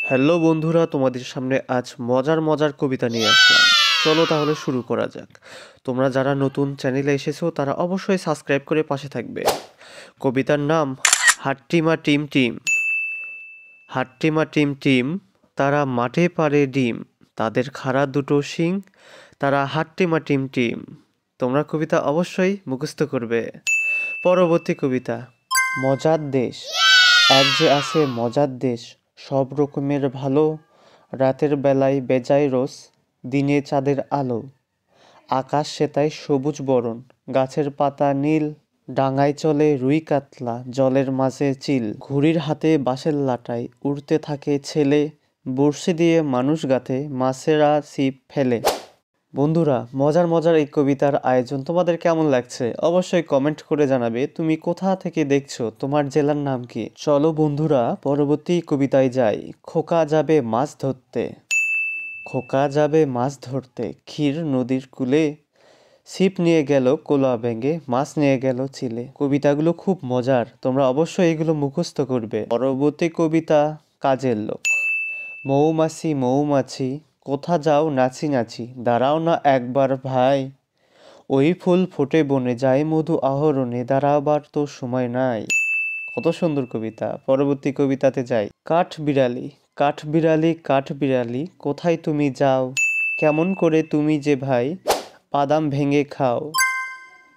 Hello বন্ধুরা, তোমাদের সামনে আজ মজার মজার কবিতা নিয়ে আসলাম। চলো তাহলে শুরু করা যাক। তোমরা যারা নতুন চ্যানেলে এসেছো তারা অবশ্যই সাবস্ক্রাইব করে পাশে থাকবে। কবিতার নাম হাট্টিমা টিম টিম। হাট্টিমা টিম টিম, তারা মাঠে পাড়ে ডিম, তাদের খাড়া দুটো শিং, তারা হাট্টিমা টিম টিম। তোমরা কবিতা অবশ্যই মুখস্থ করবে। পরবর্তী কবিতা, মজার দেশ। এক যে আছে মজার দেশ, সব রকমের ভালো, রাতের বেলায় বেজায় রোজ, দিনে চাঁদের আলো, আকাশ সেতায় সবুজ বরণ, গাছের পাতা নীল, ডাঙায় চলে রুই কাতলা, জলের মাঝে চিল, ঘুড়ির হাতে বাঁশের লাটাই, উড়তে থাকে ছেলে, বড়শি দিয়ে মানুষ গাথে, মাছেরা ছিপ ফেলে। বন্ধুরা, মজার মজার এই কবিতার আয়োজন তোমাদের কেমন লাগছে অবশ্যই কমেন্ট করে জানাবে। তুমি কোথা থেকে দেখছো, তোমার জেলার নাম কি? চলো বন্ধুরা পরবর্তী কবিতায় যাই। খোকা যাবে মাছ ধরতে। খোকা যাবে মাছ ধরতে, ক্ষীর নদীর কূলে, ছিপ নিয়ে গেল কোলা ভেঙে, মাছ নিয়ে গেল চিলে। কবিতাগুলো খুব মজার, তোমরা অবশ্যই এগুলো মুখস্থ করবে। পরবর্তী কবিতা, কাজের লোক। মৌমাছি মৌমাছি, কোথা যাও নাচি নাচি, দাঁড়াও না একবার ভাই, ওই ফুল ফোটে বনে, যায় মধু আহরণে, দাঁড়াবার তো সময় নাই। কত সুন্দর কবিতা। পরবর্তী কবিতাতে যাই। কাঠ বিড়ালি। কাঠ বিড়ালি কাঠ বিড়ালি, কোথায় তুমি যাও, কেমন করে তুমি যে ভাই, বাদাম ভেঙে খাও,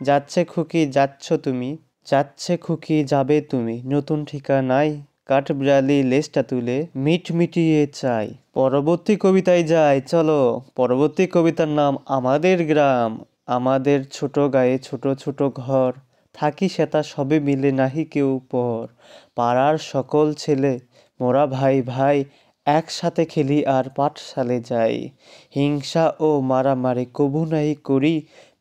যাচ্ছে খুকি যাচ্ছ তুমি, যাচ্ছে খুকি যাবে তুমি, নতুন ঠিকানায়, কাঠ বিড়ালি লেজটা তুলে মিট মিটিয়ে চাই। পরবর্তী কবিতায় যাই চলো। পরবর্তী কবিতার নাম আমাদের গ্রাম। আমাদের ছোট গায়ে ছোট ছোট ঘর, থাকি সেটা সবে মিলে নাহি কেউ পর, পাড়ার সকল ছেলে মোরা ভাই ভাই, একসাথে খেলি আর পাঠশালে যাই, হিংসা ও মারামারি কবু নাই করি,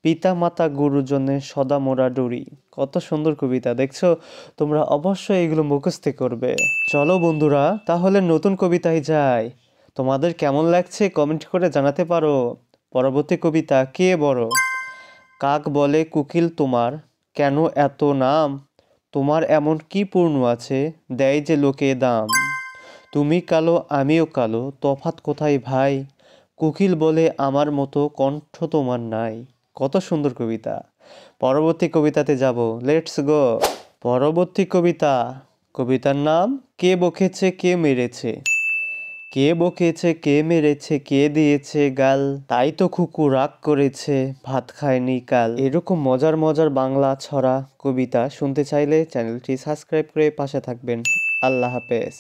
পিতা মাতা গুরুজনের সদা মোরা ডরি। কত সুন্দর কবিতা, দেখছো? তোমরা অবশ্যই এগুলো মুখস্থ করবে। চলো বন্ধুরা তাহলে নতুন কবিতায় যাই। তোমাদের কেমন লাগছে কমেন্ট করে জানাতে পারো। পরবর্তী কবিতা, কে বড়। কাক বলে কুকিল তোমার, কেন এত নাম, তোমার এমন কি পূর্ণ আছে, দেয় যে লোকে দাম, তুমি কালো আমিও কালো, তফাৎ কোথায় ভাই, কোকিল বলে আমার মতো কণ্ঠ তোমার নাই। কত সুন্দর কবিতা। পরবর্তী কবিতাতে যাব, লেটস গো। পরবর্তী কবিতা, কবিতার নাম কে বকেছে কে মেরেছে। কে বকেছে কে মেরেছে কে দিয়েছে গাল, তাই তো খুকু রাগ করেছে, ভাত খায়নি কাল। এরকম মজার মজার বাংলা ছড়া কবিতা শুনতে চাইলে চ্যানেলটি সাবস্ক্রাইব করে পাশে থাকবেন। আল্লাহ হাফেজ।